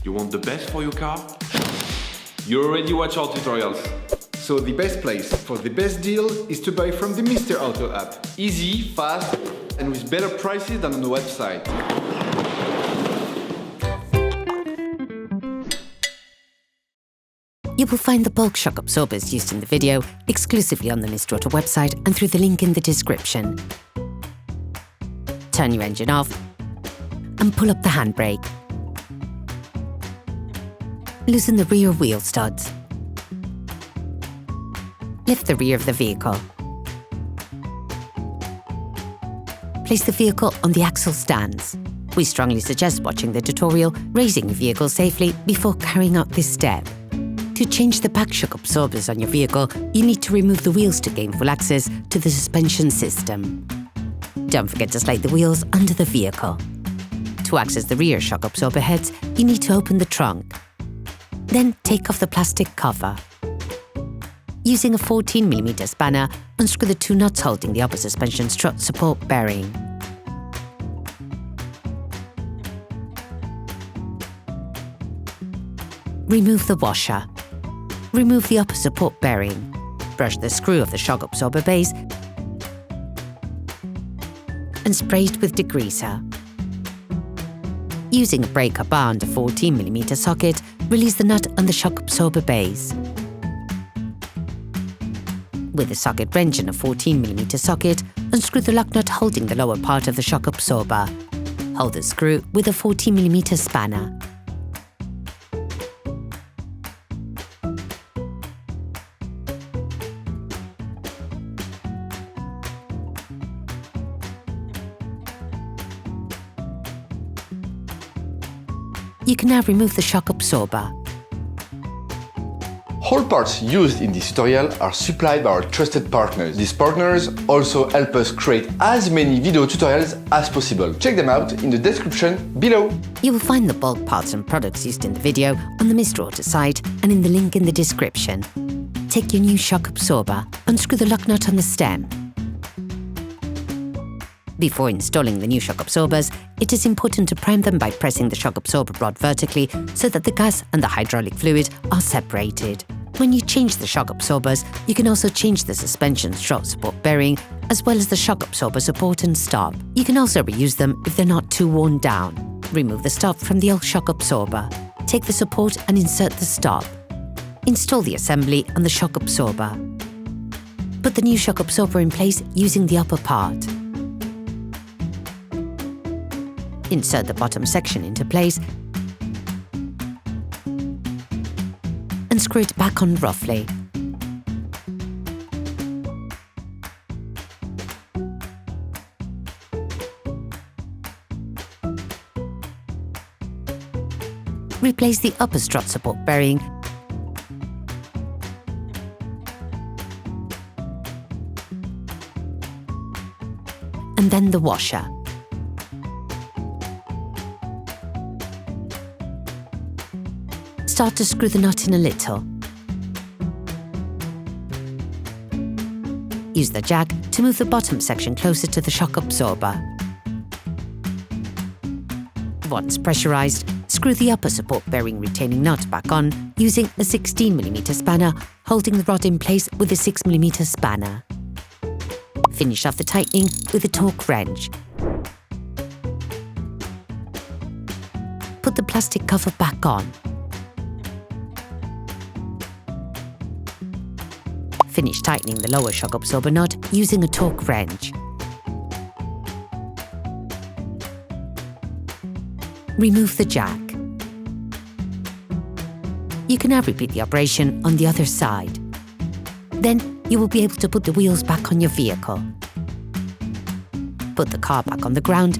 You want the best for your car? You already watch our tutorials. So the best place for the best deal is to buy from the Mr. Auto app. Easy, fast, and with better prices than on the website. You will find the bulk shock absorbers used in the video exclusively on the Mr. Auto website and through the link in the description. Turn your engine off and pull up the handbrake. Loosen the rear wheel studs. Lift the rear of the vehicle. Place the vehicle on the axle stands. We strongly suggest watching the tutorial, raising the vehicle safely before carrying out this step. To change the back shock absorbers on your vehicle, you need to remove the wheels to gain full access to the suspension system. Don't forget to slide the wheels under the vehicle. To access the rear shock absorber heads, you need to open the trunk. Then take off the plastic cover. Using a 14mm spanner, unscrew the two nuts holding the upper suspension strut support bearing. Remove the washer. Remove the upper support bearing. Brush the screw of the shock absorber base and spray it with degreaser. Using a breaker bar and a 14mm socket, release the nut on the shock absorber base. With a socket wrench and a 14mm socket, unscrew the lock nut holding the lower part of the shock absorber. Hold the screw with a 14mm spanner. You can now remove the shock absorber. All parts used in this tutorial are supplied by our trusted partners. These partners also help us create as many video tutorials as possible. Check them out in the description below. You will find the bulk parts and products used in the video on the Mr. Auto site and in the link in the description. Take your new shock absorber, unscrew the lock nut on the stem. Before installing the new shock absorbers, it is important to prime them by pressing the shock absorber rod vertically so that the gas and the hydraulic fluid are separated. When you change the shock absorbers, you can also change the suspension strut support bearing, as well as the shock absorber support and stop. You can also reuse them if they're not too worn down. Remove the stop from the old shock absorber. Take the support and insert the stop. Install the assembly on the shock absorber. Put the new shock absorber in place using the upper part. Insert the bottom section into place and screw it back on roughly. Replace the upper strut support bearing and then the washer. Start to screw the nut in a little. Use the jack to move the bottom section closer to the shock absorber. Once pressurized, screw the upper support bearing retaining nut back on using a 16mm spanner, holding the rod in place with a 6mm spanner. Finish off the tightening with a torque wrench. Put the plastic cover back on. Finish tightening the lower shock absorber nut using a torque wrench. Remove the jack. You can now repeat the operation on the other side. Then you will be able to put the wheels back on your vehicle. Put the car back on the ground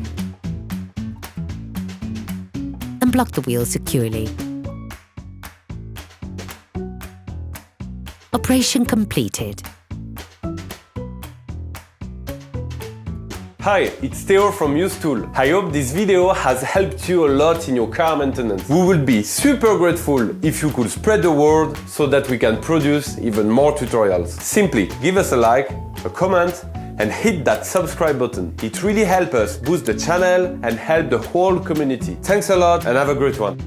and block the wheels securely. Operation completed. Hi, it's Theo from Usetool. I hope this video has helped you a lot in your car maintenance. We would be super grateful if you could spread the word so that we can produce even more tutorials. Simply give us a like, a comment, and hit that subscribe button. It really helps us boost the channel and help the whole community. Thanks a lot and have a great one.